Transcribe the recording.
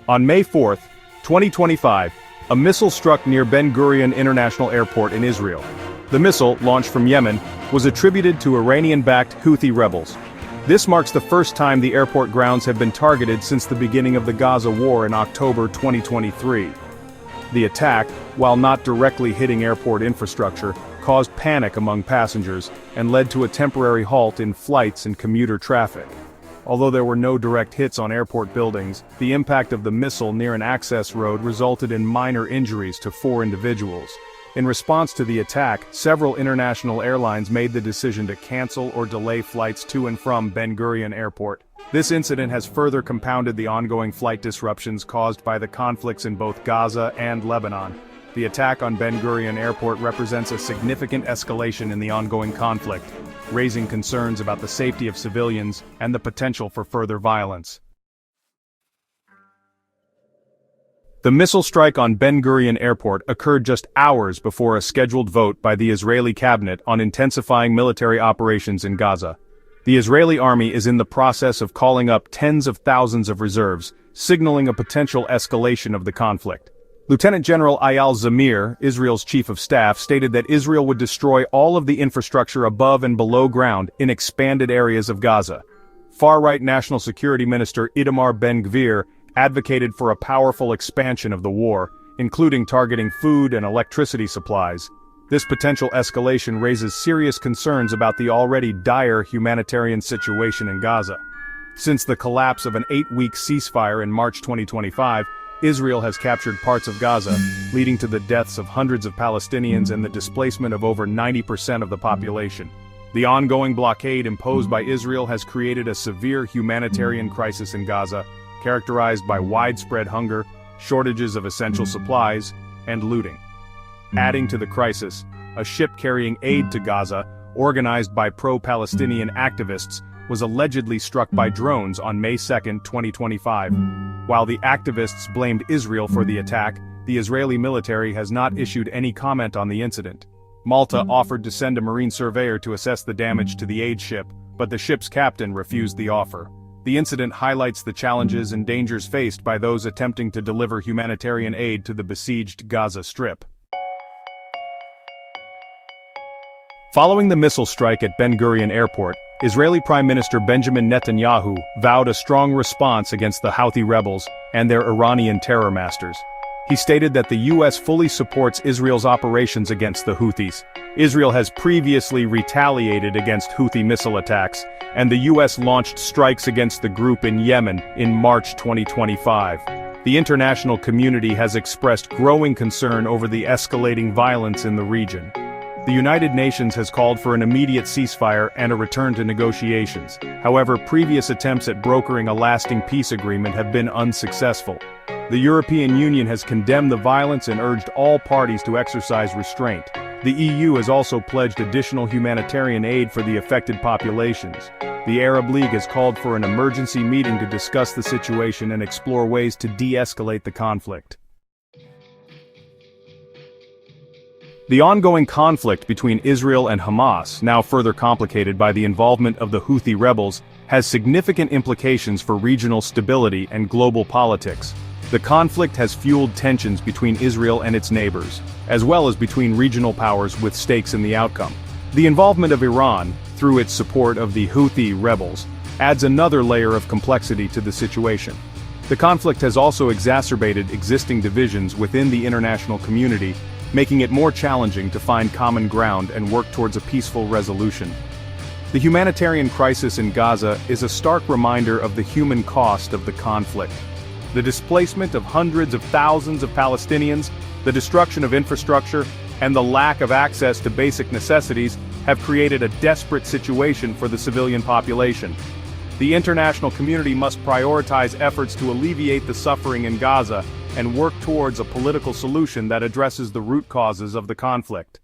On May 4, 2025, a missile struck near Ben Gurion International Airport in Israel. The missile, launched from Yemen, was attributed to Iranian-backed Houthi rebels. This marks the first time the airport grounds have been targeted since the beginning of the Gaza war in October 2023. The attack, while not directly hitting airport infrastructure, caused panic among passengers and led to a temporary halt in flights and commuter traffic. Although there were no direct hits on airport buildings, the impact of the missile near an access road resulted in minor injuries to 4 individuals. In response to the attack, several international airlines made the decision to cancel or delay flights to and from Ben Gurion Airport. This incident has further compounded the ongoing flight disruptions caused by the conflicts in both Gaza and Lebanon. The attack on Ben Gurion Airport represents a significant escalation in the ongoing conflict, raising concerns about the safety of civilians and the potential for further violence. The missile strike on Ben Gurion Airport occurred just hours before a scheduled vote by the Israeli cabinet on intensifying military operations in Gaza. The Israeli army is in the process of calling up tens of thousands of reserves, signaling a potential escalation of the conflict. Lieutenant General Eyal Zamir, Israel's chief of staff, stated that Israel would destroy all of the infrastructure above and below ground in expanded areas of Gaza. Far-right National Security Minister Itamar Ben-Gvir advocated for a powerful expansion of the war, including targeting food and electricity supplies. This potential escalation raises serious concerns about the already dire humanitarian situation in Gaza. Since the collapse of an 8-week ceasefire in March 2025, Israel has captured parts of Gaza, leading to the deaths of hundreds of Palestinians and the displacement of over 90% of the population. The ongoing blockade imposed by Israel has created a severe humanitarian crisis in Gaza, characterized by widespread hunger, shortages of essential supplies, and looting. Adding to the crisis, a ship carrying aid to Gaza, organized by pro-Palestinian activists, was allegedly struck by drones on May 2, 2025. While the activists blamed Israel for the attack, the Israeli military has not issued any comment on the incident. Malta offered to send a marine surveyor to assess the damage to the aid ship, but the ship's captain refused the offer. The incident highlights the challenges and dangers faced by those attempting to deliver humanitarian aid to the besieged Gaza Strip. Following the missile strike at Ben Gurion Airport, Israeli Prime Minister Benjamin Netanyahu vowed a strong response against the Houthi rebels and their Iranian terror masters. He stated that the U.S. fully supports Israel's operations against the Houthis. Israel has previously retaliated against Houthi missile attacks, and the U.S. launched strikes against the group in Yemen in March 2025. The international community has expressed growing concern over the escalating violence in the region. The United Nations has called for an immediate ceasefire and a return to negotiations. However, previous attempts at brokering a lasting peace agreement have been unsuccessful. The European Union has condemned the violence and urged all parties to exercise restraint. The EU has also pledged additional humanitarian aid for the affected populations. The Arab League has called for an emergency meeting to discuss the situation and explore ways to de-escalate the conflict. The ongoing conflict between Israel and Hamas, now further complicated by the involvement of the Houthi rebels, has significant implications for regional stability and global politics. The conflict has fueled tensions between Israel and its neighbors, as well as between regional powers with stakes in the outcome. The involvement of Iran, through its support of the Houthi rebels, adds another layer of complexity to the situation. The conflict has also exacerbated existing divisions within the international community, making it more challenging to find common ground and work towards a peaceful resolution. The humanitarian crisis in Gaza is a stark reminder of the human cost of the conflict. The displacement of hundreds of thousands of Palestinians, the destruction of infrastructure, and the lack of access to basic necessities have created a desperate situation for the civilian population. The international community must prioritize efforts to alleviate the suffering in Gaza and work towards a political solution that addresses the root causes of the conflict.